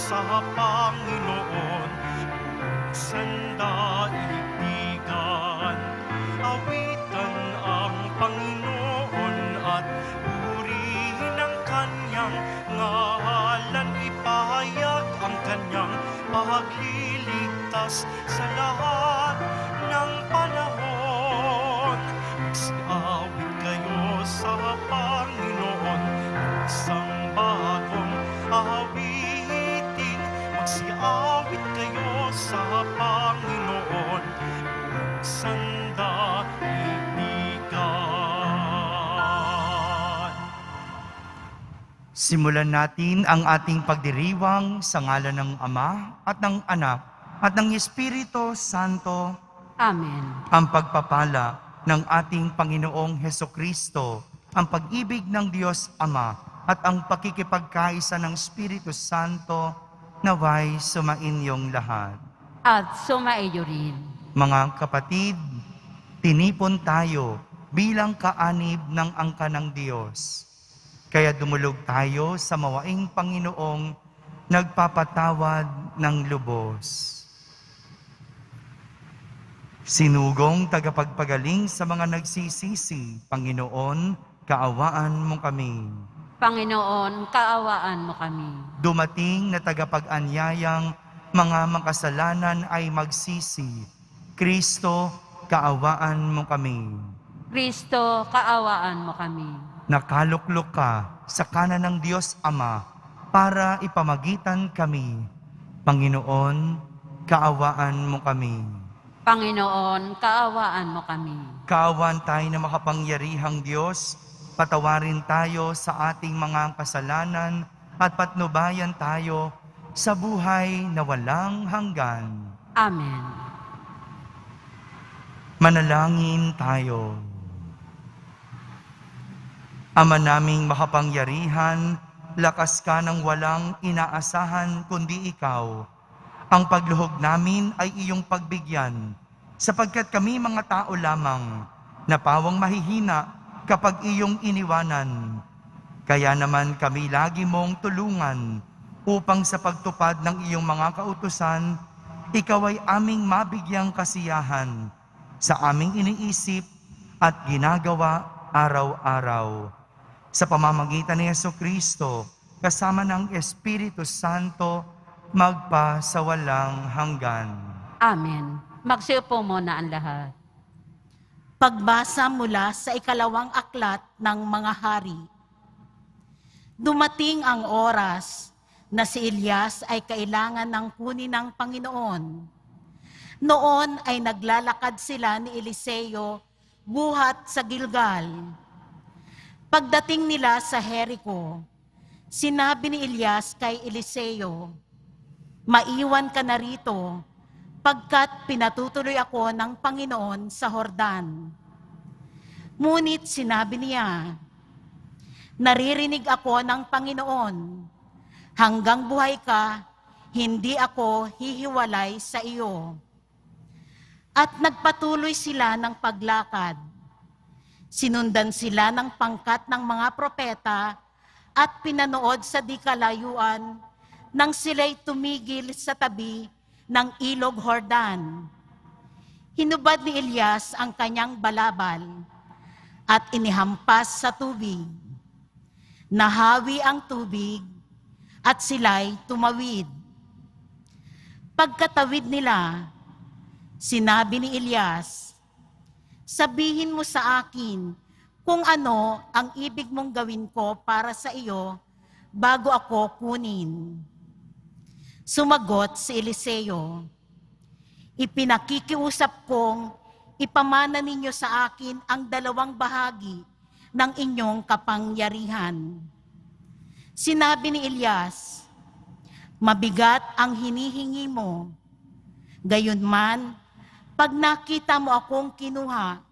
sa Panginoon, sandaigdigan. Awitan ang Panginoon at purihin ang kanyang ngalan. Ipahayag ang kanyang pagliligtas sa lahat ng panahon. Magsiawit kayo sa Panginoon, isang bagong awitin. Magsiawit kayo sa Panginoon, sandaigdigan. Simulan natin ang ating pagdiriwang sa ngalan ng Ama at ng Anak at ng Espiritu Santo. Amen. Ang pagpapala ng ating Panginoong Hesukristo, ang pag-ibig ng Diyos Ama at ang pakikipagkaisa ng Espiritu Santo naway sumainyong lahat. At sumaiyo rin. Mga kapatid, tinipon tayo bilang kaanib ng angka ng Diyos. Kaya dumulog tayo sa mawaing Panginoong nagpapatawad ng lubos. Sinugong tagapagpagaling sa mga nagsisisi, Panginoon, kaawaan mo kami. Panginoon, kaawaan mo kami. Dumating na tagapag-anyayang mga makasalanan ay magsisi. Kristo, kaawaan mo kami. Kristo, kaawaan mo kami. Nakaluklok ka sa kanan ng Diyos Ama para ipamagitan kami. Panginoon, kaawaan mo kami. Panginoon, kaawaan mo kami. Kaawaan tayo na makapangyarihang Diyos, patawarin tayo sa ating mga kasalanan at patnubayan tayo sa buhay na walang hanggan. Amen. Manalangin tayo. Ama naming makapangyarihan, lakas ka ng walang inaasahan kundi ikaw. Ang pagluhog namin ay iyong pagbigyan, sapagkat kami mga tao lamang, na pawang mahihina kapag iyong iniwanan. Kaya naman kami lagi mong tulungan, upang sa pagtupad ng iyong mga kautusan, ikaw ay aming mabigyang kasiyahan sa aming iniisip at ginagawa araw-araw. Sa pamamagitan ni Jesucristo, kasama ng Espiritu Santo, magpasawalang hanggan. Amen. Magsiupo muna ang lahat. Pagbasa mula sa ikalawang aklat ng mga hari. Dumating ang oras na si Elias ay kailangan ng kunin ng Panginoon. Noon ay naglalakad sila ni Eliseo buhat sa Gilgal. Pagdating nila sa Jericho, sinabi ni Elias kay Eliseo, "Maiwan ka na rito, pagkat pinatutuloy ako ng Panginoon sa Jordan." Ngunit sinabi niya, "Naririnig ako ng Panginoon, hanggang buhay ka, hindi ako hihiwalay sa iyo." At nagpatuloy sila ng paglakad. Sinundan sila ng pangkat ng mga propeta at pinanood sa di kalayuan nang sila'y tumigil sa tabi ng ilog Jordan. Hinubad ni Elias ang kanyang balabal at inihampas sa tubig. Nahawi ang tubig at sila'y tumawid. Pagkatawid nila, sinabi ni Elias, "Sabihin mo sa akin kung ano ang ibig mong gawin ko para sa iyo bago ako kunin." Sumagot si Eliseo, "Ipinakikiusap kong ipamana ninyo sa akin ang 2 bahagi ng inyong kapangyarihan." Sinabi ni Elias, "Mabigat ang hinihingi mo. Gayunman, pag nakita mo akong kinuha,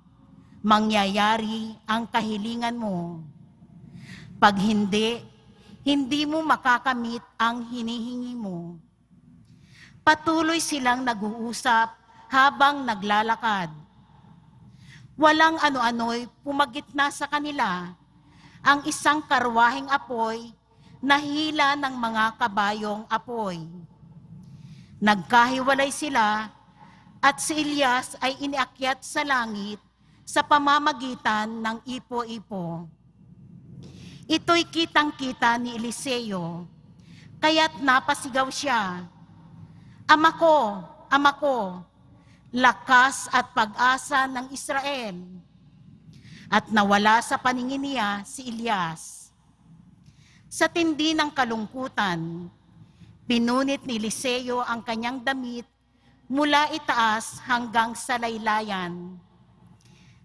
mangyayari ang kahilingan mo. Pag hindi, hindi mo makakamit ang hinihingi mo." Patuloy silang nag-uusap habang naglalakad. Walang ano-ano'y pumagitna sa kanila, ang isang karwaheng apoy nahila ng mga kabayong apoy. Nagkahiwalay sila at si Elias ay iniakyat sa langit sa pamamagitan ng ipo-ipo. Ito'y kitang-kita ni Eliseo, kaya't napasigaw siya, Ama ko, lakas at pag-asa ng Israel. At nawala sa paningin niya si Elias. Sa tindi ng kalungkutan, pinunit ni Eliseo ang kanyang damit mula itaas hanggang sa laylayan.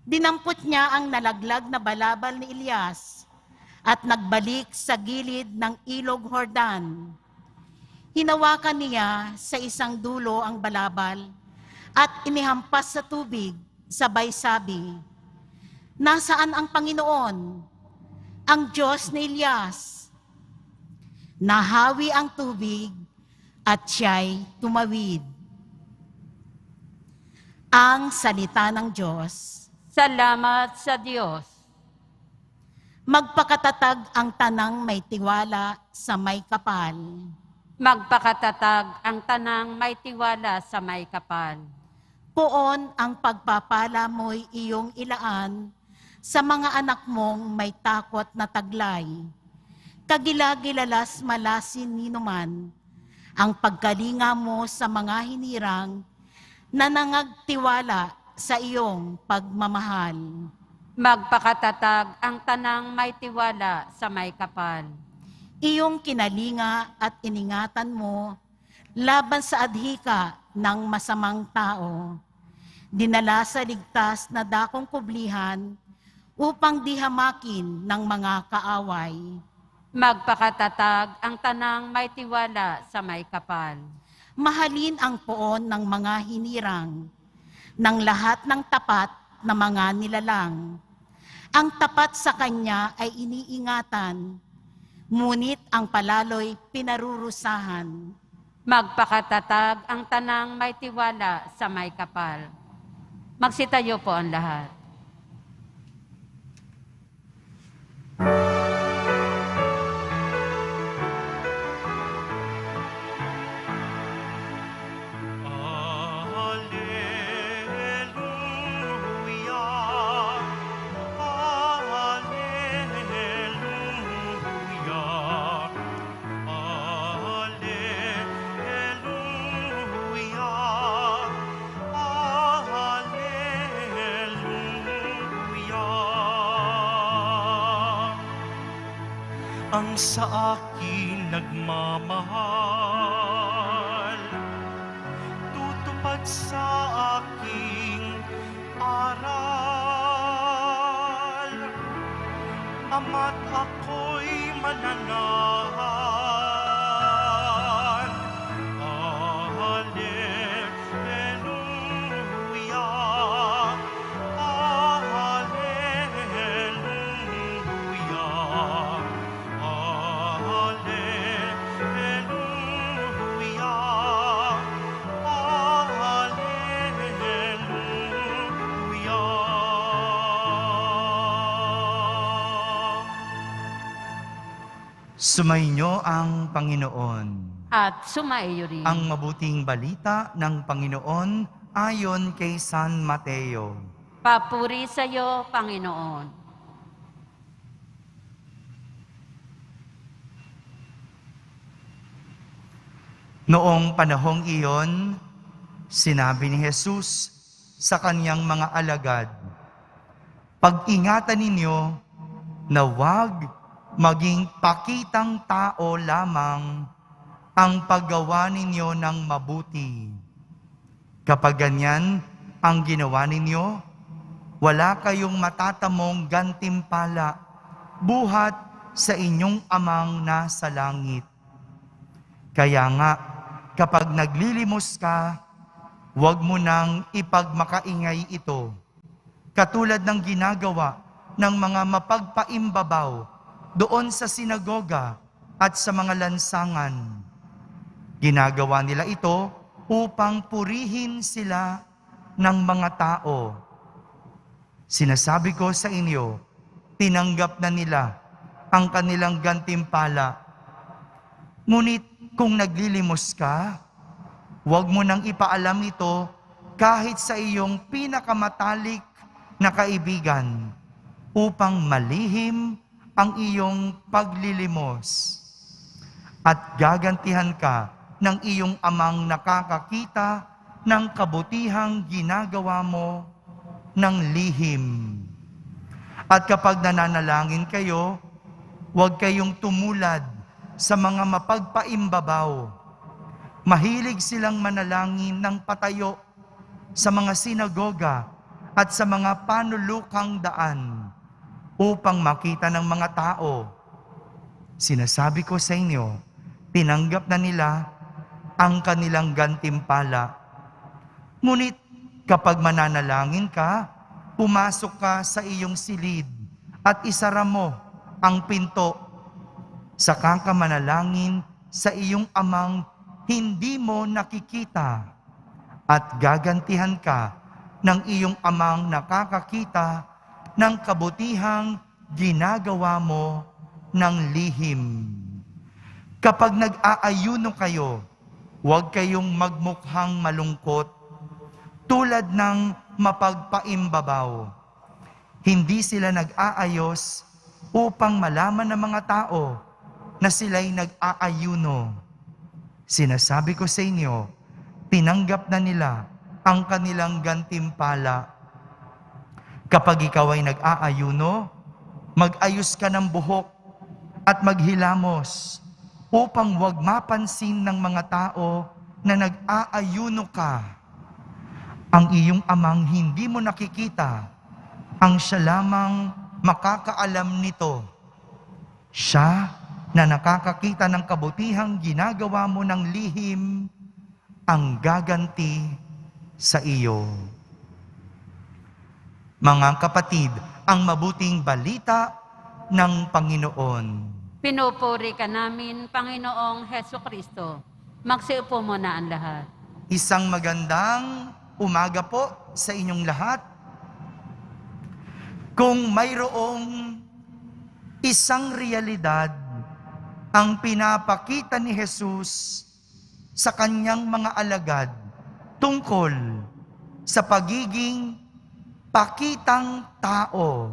Dinampot niya ang nalaglag na balabal ni Elias at nagbalik sa gilid ng ilog Jordan. Hinawakan niya sa isang dulo ang balabal at inihampas sa tubig, sabay sabi, Nasaan ang Panginoon, ang Diyos ni Elias? Nahawi ang tubig at siya'y tumawid. Ang salita ng Diyos. Salamat sa Diyos. Magpakatatag ang tanang may tiwala sa may kapal. Magpakatatag ang tanang may tiwala sa may kapal. Poon ang pagpapala mo'y iyong ilaan sa mga anak mong may takot na taglay. Kagilagilalas malasin ninuman ang pagkalinga mo sa mga hinirang na nangagtiwala sa iyong pagmamahal. Magpakatatag ang tanang may tiwala sa may kapal. Iyong kinalinga at iningatan mo laban sa adhika ng masamang tao. Dinala sa ligtas na dakong kublihan upang dihamakin ng mga kaaway. Magpakatatag ang tanang may tiwala sa may kapal. Mahalin ang poon ng mga hinirang, ng lahat ng tapat na mga nilalang. Ang tapat sa kanya ay iniingatan, ngunit ang palaloy pinarurusahan. Magpakatatag ang tanang may tiwala sa may kapal. Magsitayo po ang lahat. Ang sa akin nagmamahal, tutupad sa aking aral, ama't ako'y mananahan. Hallelujah, hallelujah. Sumainyo ang Panginoon. At sumaiyo rin. Ang mabuting balita ng Panginoon ayon kay San Mateo. Papuri sa iyo, Panginoon. Noong panahong iyon, sinabi ni Jesus sa kanyang mga alagad, Pag-ingatan ninyo na huwag maging pakitang tao lamang ang paggawa ninyo ng mabuti. Kapag ganyan ang ginawa ninyo, wala kayong matatamong gantimpala buhat sa inyong amang nasa langit. Kaya nga, kapag naglilimos ka, huwag mo nang ipagmakaingay ito, katulad ng ginagawa ng mga mapagpaimbabaw doon sa sinagoga at sa mga lansangan. Ginagawa nila ito upang purihin sila ng mga tao. Sinasabi ko sa inyo, tinanggap na nila ang kanilang gantimpala Ngunit kung naglilimos ka, huwag mo nang ipaalam ito kahit sa iyong pinakamatalik na kaibigan upang malihim ang iyong paglilimos. At gagantihan ka ng iyong amang nakakakita ng kabutihang ginagawa mo ng lihim. At kapag nananalangin kayo, huwag kayong tumulad sa mga mapagpaimbabaw. Mahilig silang manalangin ng patayo sa mga sinagoga at sa mga panulukang daan upang makita ng mga tao. Sinasabi ko sa inyo, tinanggap na nila ang kanilang gantimpala. Ngunit kapag mananalangin ka, pumasok ka sa iyong silid at isara mo ang pinto. Saka ka manalangin sa iyong amang hindi mo nakikita at gagantihan ka ng iyong amang nakakakita ng kabutihang ginagawa mo ng lihim. Kapag nag-aayuno kayo, huwag kayong magmukhang malungkot tulad ng mapagpaimbabaw. Hindi sila nag-aayos upang malaman ng mga tao na sila'y nag-aayuno. Sinasabi ko sa inyo, tinanggap na nila ang kanilang gantimpala. Kapag ikaw ay nag-aayuno, mag-ayos ka ng buhok at maghilamos upang huwag mapansin ng mga tao na nag-aayuno ka. Ang iyong amang hindi mo nakikita, ang siya lamang makakaalam nito. Siya na nakakakita ng kabutihang ginagawa mo ng lihim, ang gaganti sa iyo. Mga kapatid, ang mabuting balita ng Panginoon. Pinupuri ka namin, Panginoong Heso Kristo. Magsiupo muna ang lahat. Isang magandang umaga po sa inyong lahat. Kung mayroong isang realidad ang pinapakita ni Jesus sa kanyang mga alagad tungkol sa pagiging pakitang tao,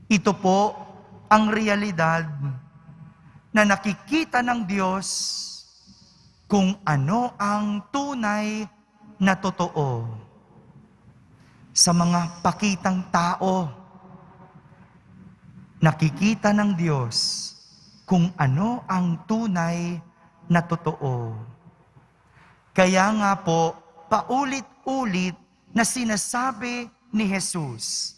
ito po ang realidad na nakikita ng Diyos kung ano ang tunay na totoo. Sa mga pakitang tao, nakikita ng Diyos kung ano ang tunay na totoo. Kaya nga po, paulit-ulit na sinasabi ni Jesus,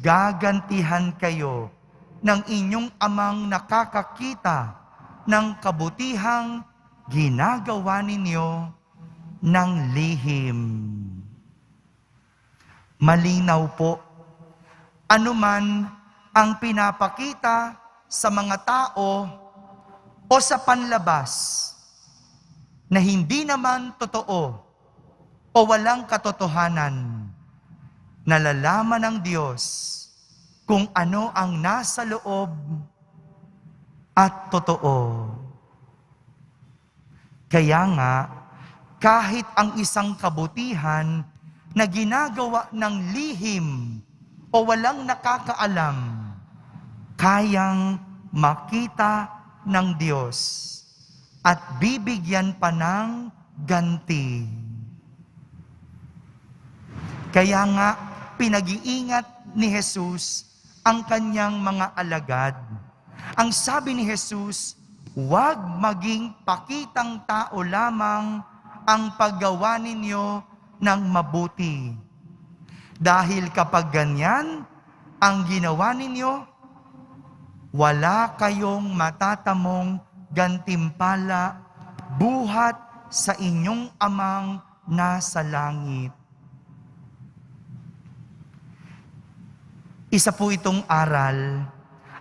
gagantihan kayo ng inyong amang nakakakita ng kabutihang ginagawa ninyo ng lihim. Malinaw po, anuman ang pinapakita sa mga tao o sa panlabas na hindi naman totoo o walang katotohanan, nalalaman ng Diyos kung ano ang nasa loob at totoo. Kaya nga, kahit ang isang kabutihan na ginagawa ng lihim o walang nakakaalam, kayang makita ng Diyos at bibigyan pa ng ganti. Kaya nga, pinag-iingat ni Jesus ang kanyang mga alagad. Ang sabi ni Jesus, huwag maging pakitang tao lamang ang paggawa ninyo ng mabuti. Dahil kapag ganyan ang ginawa ninyo, wala kayong matatamong gantimpala buhat sa inyong amang nasa langit. Isa po itong aral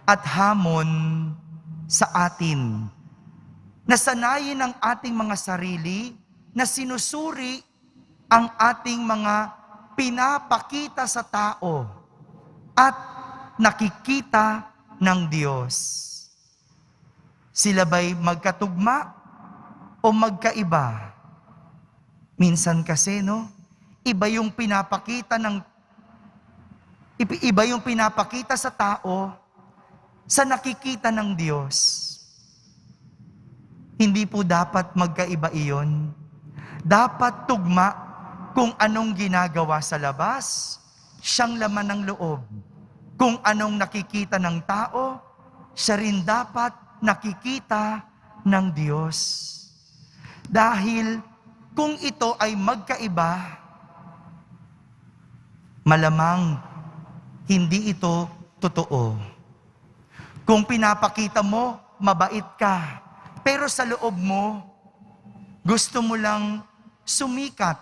at hamon sa atin. Nasanayin ang ating mga sarili na sinusuri ang ating mga pinapakita sa tao at nakikita ng Diyos. Sila ba'y magkatugma o magkaiba? Minsan kasi, no, iba yung pinapakita sa tao sa nakikita ng Diyos. Hindi po dapat magkaiba iyon. Dapat tugma kung anong ginagawa sa labas, siyang laman ng loob. Kung anong nakikita ng tao, siya rin dapat nakikita ng Diyos. Dahil kung ito ay magkaiba, malamang hindi ito totoo. Kung pinapakita mo, mabait ka, pero sa loob mo, gusto mo lang sumikat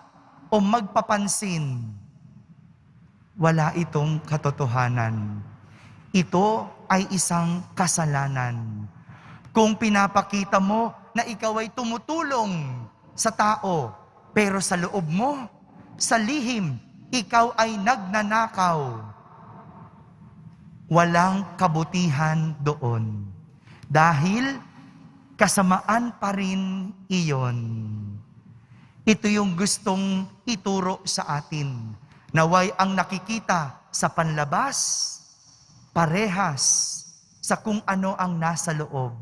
o magpapansin, wala itong katotohanan. Ito ay isang kasalanan. Kung pinapakita mo na ikaw ay tumutulong sa tao, pero sa loob mo, sa lihim, ikaw ay nagnanakaw, walang kabutihan doon. Dahil kasamaan pa rin iyon. Ito yung gustong ituro sa atin. Naway ang nakikita sa panlabas, parehas sa kung ano ang nasa loob.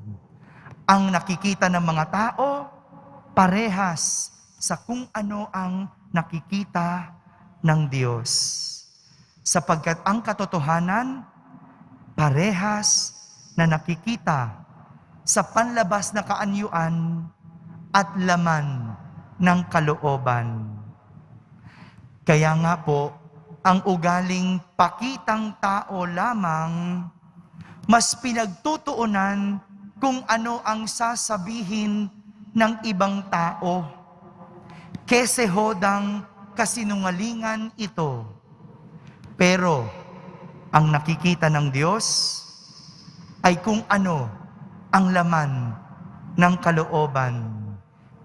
Ang nakikita ng mga tao, parehas sa kung ano ang nakikita ng Diyos. Sapagkat ang katotohanan, parehas na nakikita sa panlabas na kaanyuan at laman ng kalooban. Kaya nga po, ang ugaling pakitang tao lamang, mas pinagtutuunan kung ano ang sasabihin ng ibang tao. Kese hodang kasinungalingan ito. Pero, ang nakikita ng Diyos ay kung ano ang laman ng kalooban.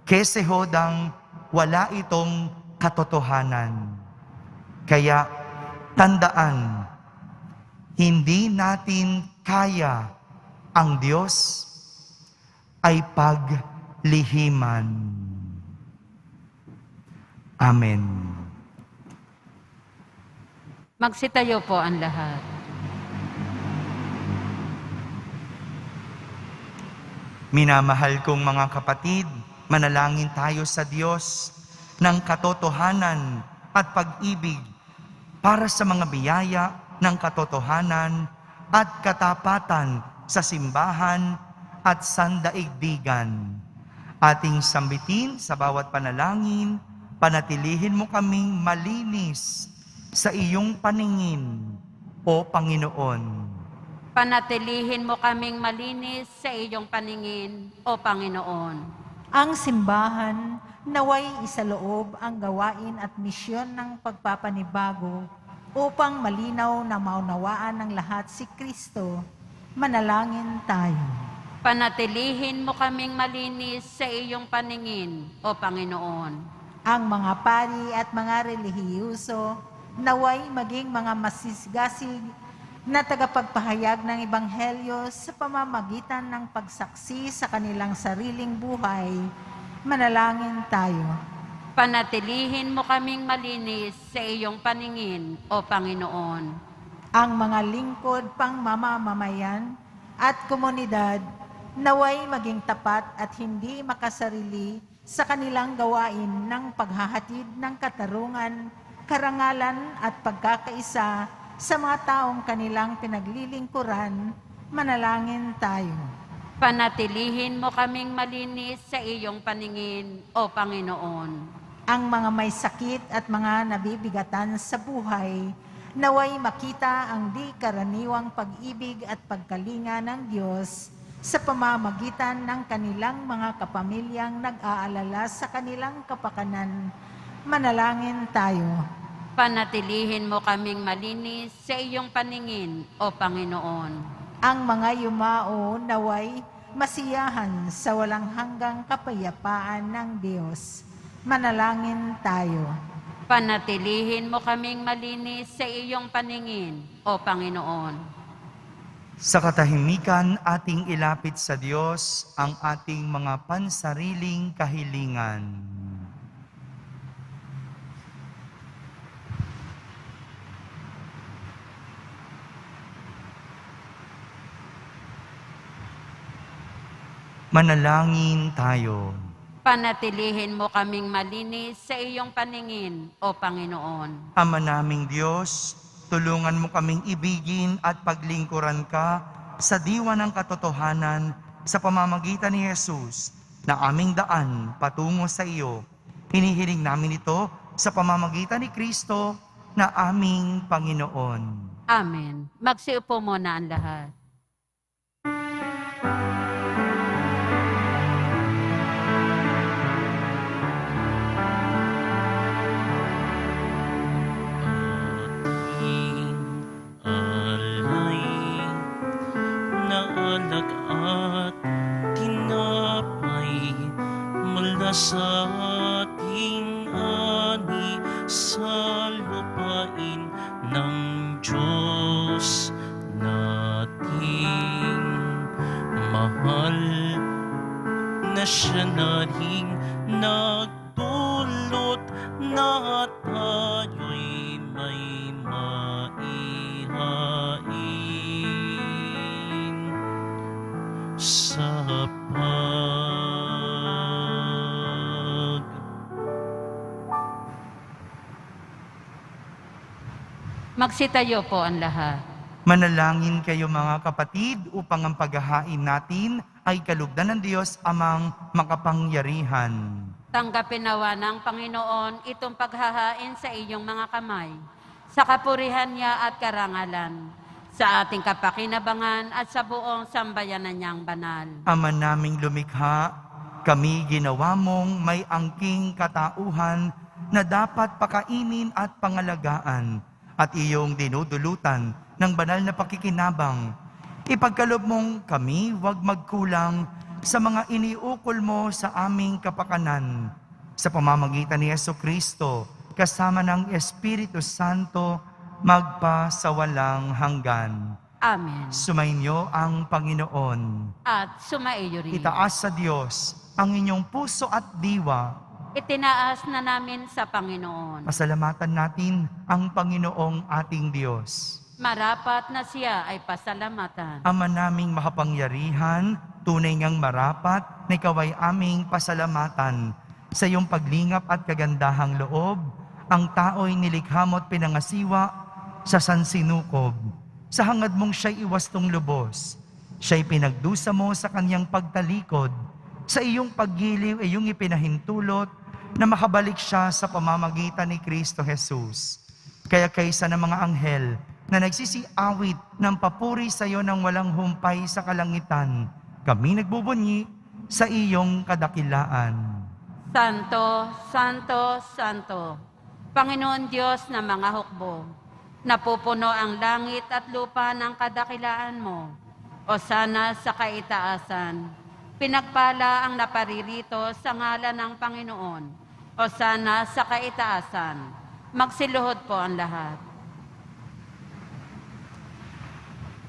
Kese hodang wala itong katotohanan. Kaya, tandaan, hindi natin kaya ang Diyos ay paglihiman. Amen. Magsitayo po ang lahat. Minamahal kong mga kapatid, manalangin tayo sa Diyos ng katotohanan at pag-ibig para sa mga biyaya ng katotohanan at katapatan sa simbahan at sandaigdigan. Ating sambitin sa bawat panalangin, panatilihin mo kaming malinis sa iyong paningin, O Panginoon. Panatilihin mo kaming malinis sa iyong paningin, O Panginoon. Ang simbahan naway isaloob ang gawain at misyon ng pagpapanibago upang malinaw na maunawaan ng lahat si Kristo. Manalangin tayo. Panatilihin mo kaming malinis sa iyong paningin, O Panginoon. Ang mga pari at mga relihiyoso naway maging mga masisgasig na tagapagpahayag ng Ebanghelyo sa pamamagitan ng pagsaksi sa kanilang sariling buhay. Manalangin tayo. Panatilihin mo kaming malinis sa iyong paningin, O Panginoon. Ang mga lingkod pang mamamayan at komunidad naway maging tapat at hindi makasarili sa kanilang gawain ng paghahatid ng katarungan, karangalan at pagkakaisa sa mga taong kanilang pinaglilingkuran. Manalangin tayo. Panatilihin mo kaming malinis sa iyong paningin, O Panginoon. Ang mga may sakit at mga nabibigatan sa buhay, naway makita ang di karaniwang pag-ibig at pagkalinga ng Diyos sa pamamagitan ng kanilang mga kapamilyang nag-aalala sa kanilang kapakanan. Manalangin tayo. Panatilihin mo kaming malinis sa iyong paningin, O Panginoon. Ang mga yumao naway masiyahan sa walang hanggang kapayapaan ng Diyos. Manalangin tayo. Panatilihin mo kaming malinis sa iyong paningin, O Panginoon. Sa katahimikan, ating ilapit sa Diyos ang ating mga pansariling kahilingan. Manalangin tayo. Panatilihin mo kaming malinis sa iyong paningin, O Panginoon. Ama naming Diyos, tulungan mo kaming ibigin at paglingkuran ka sa diwa ng katotohanan sa pamamagitan ni Jesus na aming daan patungo sa iyo. Hinihiling namin ito sa pamamagitan ni Kristo na aming Panginoon. Amen. Magsiupo muna ang lahat. Sa ating ani sa lupain ng Diyos nating mahal na siya na ring nagdulot na tayo'y may maihain sa Magsitayo po ang lahat. Manalangin kayo mga kapatid upang ang paghahain natin ay kalugdan ng Diyos amang makapangyarihan. Tanggapin nawa ng Panginoon itong paghahain sa iyong mga kamay, sa kapurihan niya at karangalan, sa ating kapakinabangan at sa buong sambayanan niyang banal. Ama naming lumikha, kami ginawa mong may angking katauhan na dapat pakainin at pangalagaan at iyong dinudulutan ng banal na pakikinabang. Ipagkaloob mong kami huwag magkulang sa mga iniukol mo sa aming kapakanan. Sa pamamagitan ni Jesucristo, kasama ng Espiritu Santo, magpa sa walang hanggan. Amen. Sumainyo ang Panginoon. At sumaiyo rin. Itaas sa Diyos ang inyong puso at diwa. Itinaas na namin sa Panginoon. Pasalamatan natin ang Panginoong ating Diyos. Marapat na siya ay pasalamatan. Ama naming makapangyarihan, tunay ngang marapat na ikaw ay aming pasalamatan. Sa iyong paglingap at kagandahang loob, ang tao'y nilikha mo at pinangasiwa sa sansinukob. Sa hangad mong siya'y iwastong lubos, siya'y pinagdusa mo sa kanyang pagtalikod. Sa iyong paggiliw, iyong ipinahintulot na makabalik siya sa pamamagitan ni Kristo Jesus. Kaya kaysa ng mga anghel na nagsisiawit ng papuri sa iyo ng walang humpay sa kalangitan, kami nagbubunyi sa iyong kadakilaan. Santo, Santo, Santo, Panginoon Diyos na mga hukbo, napupuno ang langit at lupa ng kadakilaan mo. O sana sa kaitaasan, pinagpala ang naparirito sa ngalan ng Panginoon. O sana sa kaitaasan, magsiluhod po ang lahat.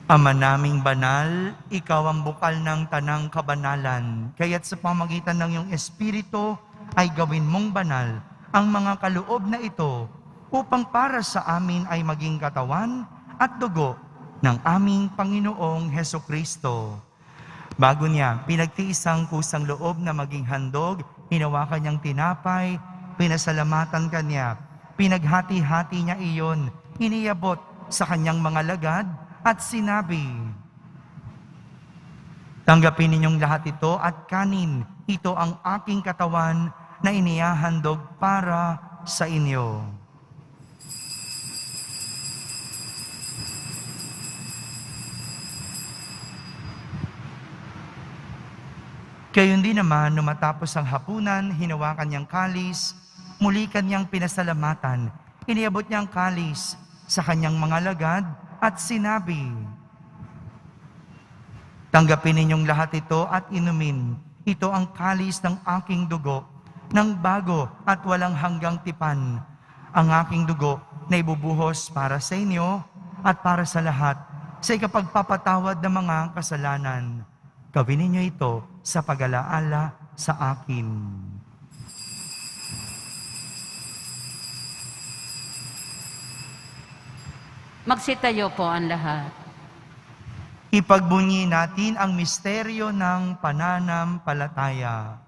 Ama naming banal, ikaw ang bukal ng tanang kabanalan. Kaya't sa pamagitan ng iyong Espiritu ay gawin mong banal ang mga kaloob na ito upang para sa amin ay maging katawan at dugo ng aming Panginoong Hesukristo. Bago niya pinagtiisang kusang loob na maging handog, hinawakan niyang tinapay, pinasalamatan kanya, pinaghati-hati niya iyon, iniabot sa kanyang mga lagad at sinabi, "Tanggapin ninyong lahat ito at kanin, ito ang aking katawan na inihahandog para sa inyo." Gayon din naman, nung matapos ang hapunan, hinawakan niyang kalis, muli kanyang pinasalamatan. Iniabot niyang kalis sa kanyang mga lagad at sinabi, "Tanggapin ninyong lahat ito at inumin. Ito ang kalis ng aking dugo, ng bago at walang hanggang tipan. Ang aking dugo na ibubuhos para sa inyo at para sa lahat sa ikapagpapatawad ng mga kasalanan. Gawin ninyo ito sa pag-alaala sa akin. Magsitayo po ang lahat. Ipagbunyi natin ang misteryo ng pananampalataya.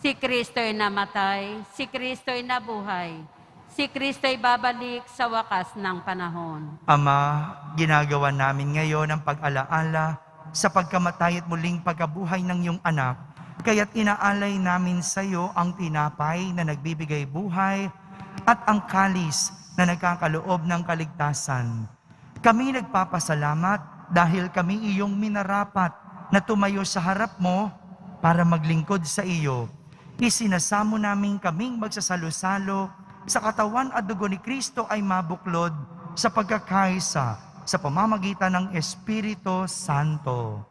Si Kristo'y namatay, si Kristo'y nabuhay, si Kristo'y babalik sa wakas ng panahon. Ama, ginagawa namin ngayon ang pag-alaala sa pagkamatay at muling pagkabuhay ng iyong anak, kaya't inaalay namin sa iyo ang tinapay na nagbibigay buhay at ang kalis na nagkakaloob ng kaligtasan. Kami nagpapasalamat dahil kami iyong minarapat na tumayo sa harap mo para maglingkod sa iyo. Isinasamo namin kaming magsasalo-salo sa katawan at dugo ni Kristo ay mabuklod sa pagkakaisa sa pamamagitan ng Espiritu Santo.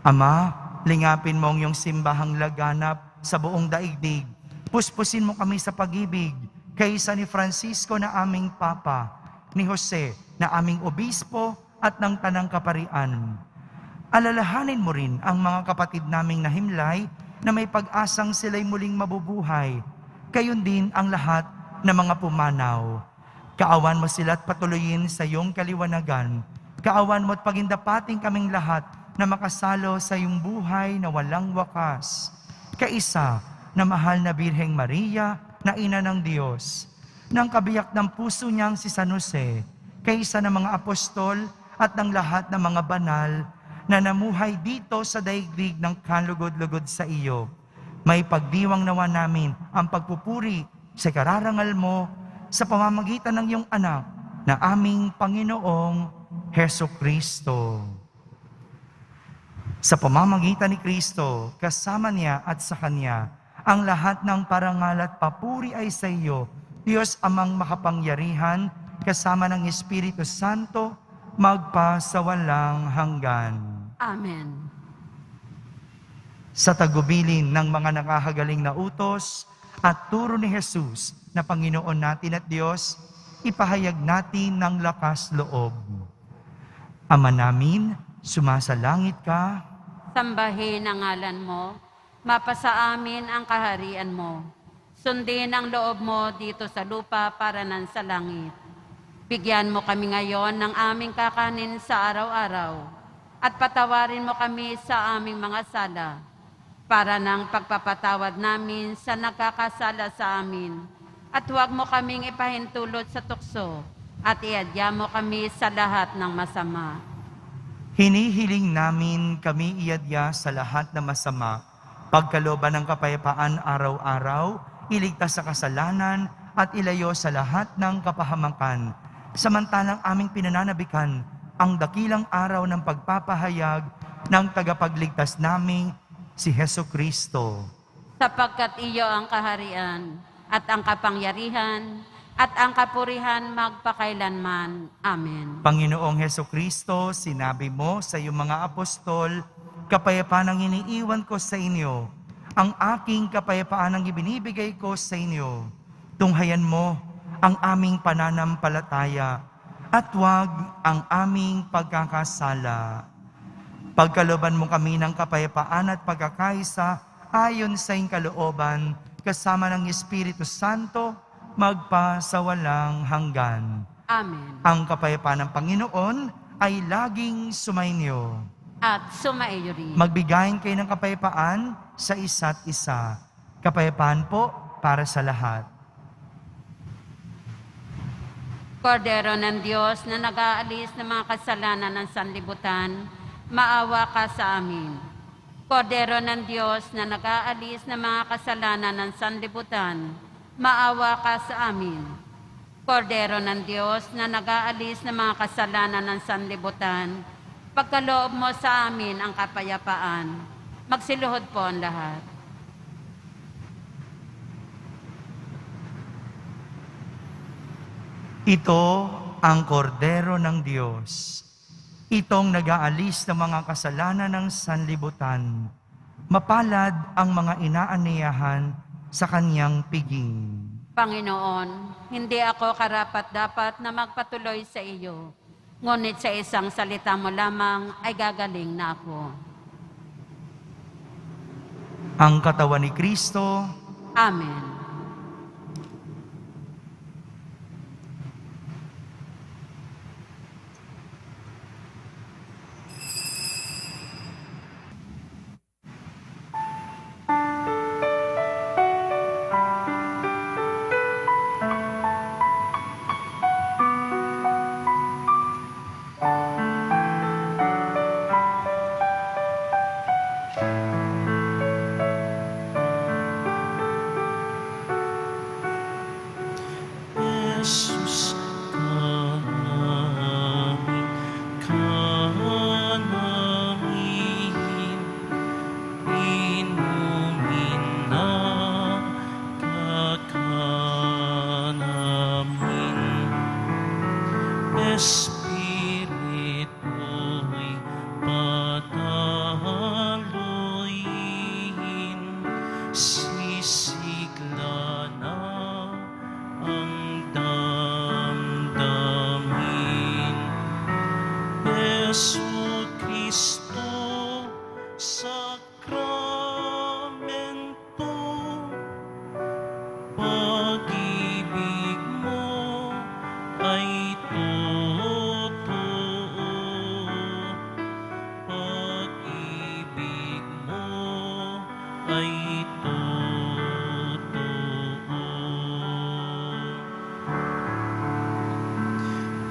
Ama, lingapin mo ang iyong simbahang laganap sa buong daigdig. Puspusin mo kami sa pag-ibig, kaysa ni Francisco na aming Papa, ni Jose na aming Obispo at ng Tanang Kaparian. Alalahanin mo rin ang mga kapatid naming nahimlay na may pag-asang sila'y muling mabubuhay. Gayon din ang lahat ng mga pumanaw. Kaawan mo sila at patuloyin sa iyong kaliwanagan. Kaawan mo at pagindapating kaming lahat na makasalo sa iyong buhay na walang wakas. Kaisa na mahal na Birheng Maria, na ina ng Diyos, ng kabiyak ng puso niyang si San Jose, kaysa ng mga apostol at ng lahat ng mga banal na namuhay dito sa daigdig ng kalugod-lugod sa iyo. May pagdiwang nawa namin ang pagpupuri sa kararangal mo sa pamamagitan ng iyong anak na aming Panginoong Heso Kristo. Sa pamamagitan ni Kristo, kasama niya at sa Kanya, ang lahat ng parangal at papuri ay sa iyo, Diyos Amang makapangyarihan, kasama ng Espiritu Santo, magpasawalang hanggan. Amen. Sa tagubilin ng mga nakahagaling na utos at turo ni Jesus na Panginoon natin at Diyos, ipahayag natin ng lakas loob. Ama namin, sumasalangit ka, Sambahin ang ngalan mo, mapasa amin ang kaharian mo. Sundin ang loob mo dito sa lupa para nan sa langit. Bigyan mo kami ngayon ng aming kakanin sa araw-araw at patawarin mo kami sa aming mga sala para ng pagpapatawad namin sa nagkakasala sa amin. At huwag mo kaming ipahintulot sa tukso at iadya mo kami sa lahat ng masama. hinihiling namin kami iadya sa lahat ng masama, pagkalooban ng kapayapaan araw-araw, iligtas sa kasalanan at ilayo sa lahat ng kapahamakan. Samantalang aming pinananabikan ang dakilang araw ng pagpapahayag ng tagapagligtas naming si Heso Kristo. Sapagkat iyo ang kaharian at ang kapangyarihan at ang kapurihan magpakailanman. Amen. Panginoong Heso Kristo, sinabi mo sa iyong mga apostol, kapayapaan ang iniiwan ko sa inyo, ang aking kapayapaan ang ibinibigay ko sa inyo. Tunghayan mo ang aming pananampalataya at huwag ang aming pagkakasala. Pagkalooban mo kami ng kapayapaan at pagkakaisa ayon sa iyong kalooban, kasama ng Espiritu Santo, magpasawalang hanggan. Amen. Ang kapayapaan ng Panginoon ay laging sumainyo. At sumaiyo rin. Magbigayin kayo ng kapayapaan sa isa't isa. Kapayapaan po para sa lahat. Kordero ng Diyos na nag-aalis ng mga kasalanan ng sanlibutan, maawa ka sa amin. Kordero ng Diyos na nag-aalis ng mga kasalanan ng sanlibutan, maawa ka sa amin. Kordero ng Diyos na nag-aalis ng mga kasalanan ng sanlibutan, pagkaloob mo sa amin ang kapayapaan. Magsiluhod po ang lahat. Ito ang kordero ng Diyos. Itong nag-aalis ng mga kasalanan ng sanlibutan. Mapalad ang mga inaaniyahan sa kanyang piging. Panginoon, hindi ako karapat-dapat na magpatuloy sa iyo, Ngunit sa isang salita mo lamang ay gagaling na ako. Ang katawan ni Kristo, Amen. Jesus, kanamin, inumin na kakanamin. Espiritu'y padaluin, sisigla na ang damdamin. Yesu Kristo, sakramento, pag-ibig mo ay totoo. Pag-ibig mo ay totoo.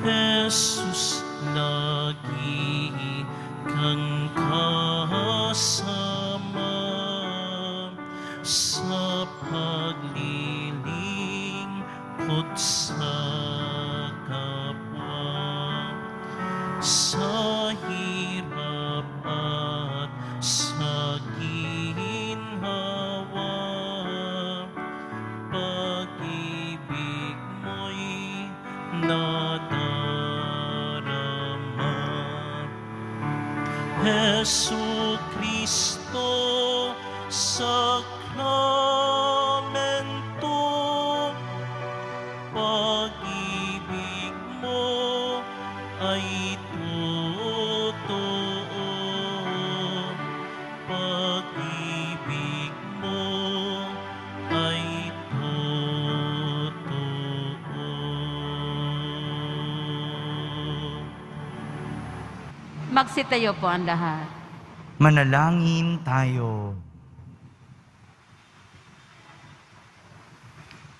Jesus, lagi kang kasama sa paglilingkod sa kapwa, sa hirap at sa ginhawa. Pag-ibig mo'y nadarama. Jesu Kristo, sakramento, pag-ibig mo ay totoo. Pag-ibig mo ay totoo. Magsitayo po ang lahat. manalangin tayo.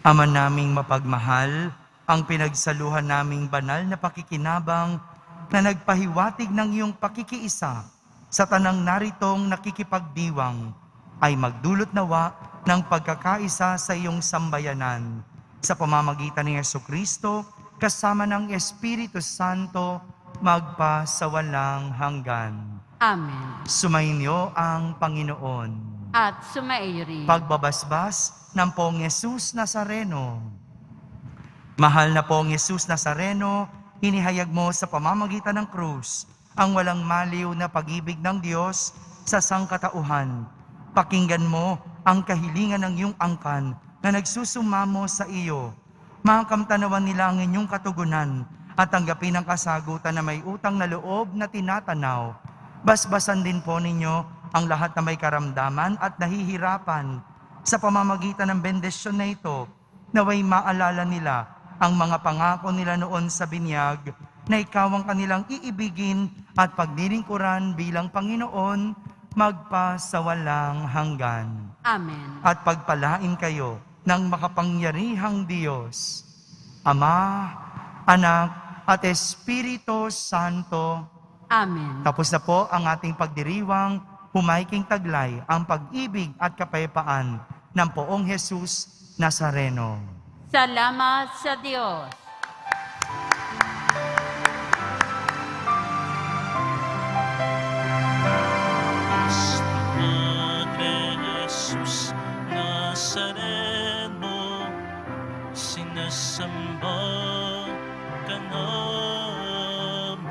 Ama naming mapagmahal, ang pinagsaluhan naming banal na pakikinabang na nagpahiwatig ng iyong pakikiisa sa tanang naritong nakikipagdiwang ay magdulot nawa ng pagkakaisa sa iyong sambayanan sa pamamagitan ni Jesucristo kasama ng Espiritu Santo magpa sa walang hanggan. Amen. Sumainyo ang Panginoon. At sumaiyo rin. Pagbabasbas ng Poong Yesus Nazareno. Mahal na Poong Yesus Nazareno, inihayag mo sa pamamagitan ng krus ang walang maliw na pag-ibig ng Diyos sa sangkatauhan. Pakinggan mo ang kahilingan ng iyong angkan na nagsusumamo sa iyo. Makamtanawan nila ang inyong katugunan at tanggapin ang kasagutan na may utang na loob na tinatanaw. Basbasan din po ninyo ang lahat na may karamdaman at nahihirapan sa pamamagitan ng bendisyon na ito, naway maalala nila ang mga pangako nila noon sa binyag na ikaw ang kanilang iibigin at paglilingkuran bilang Panginoon magpa sa walang hanggan. Amen. At pagpalain kayo ng makapangyarihang Diyos, Ama, Anak, at Espiritu Santo. Amen. Tapos na po ang ating pagdiriwang, humaiking taglay ang pag-ibig at kapayapaan ng Poong Jesus Nazareno. Salamat sa Diyos. Padre Jesus Nazareno, sinasamba ka namin,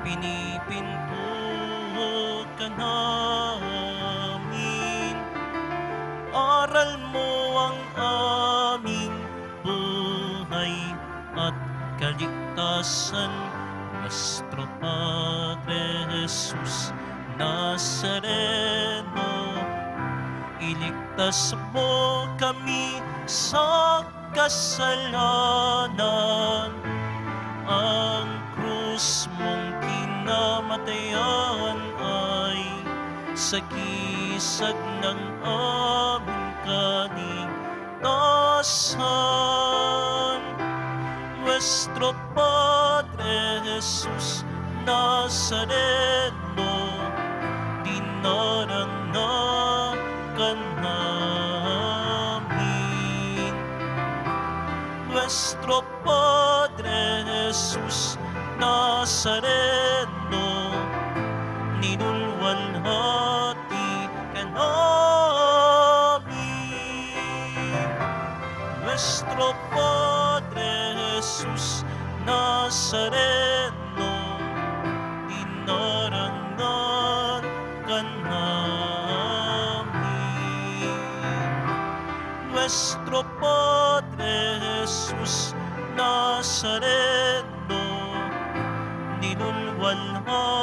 pinipinto ka namin, aral mo ang aming buhay at kaligtasan. kaligtasan, nuestro Padre Jesus Nazareno. Iligtas mo kami sa kasalanan. Ang krus mong kinamatayan ay sagisag ng aming kaligtasan. Nuestro Padre Jesus Nazareno, dinaranagan namin. Nuestro Padre Jesus Nazareno, ninulwalhati ka namin. Nuestro Padre Jesus Nazareno, dinarangan ka namin. Nuestro Padre Jesus Nazareno, ninulwalhati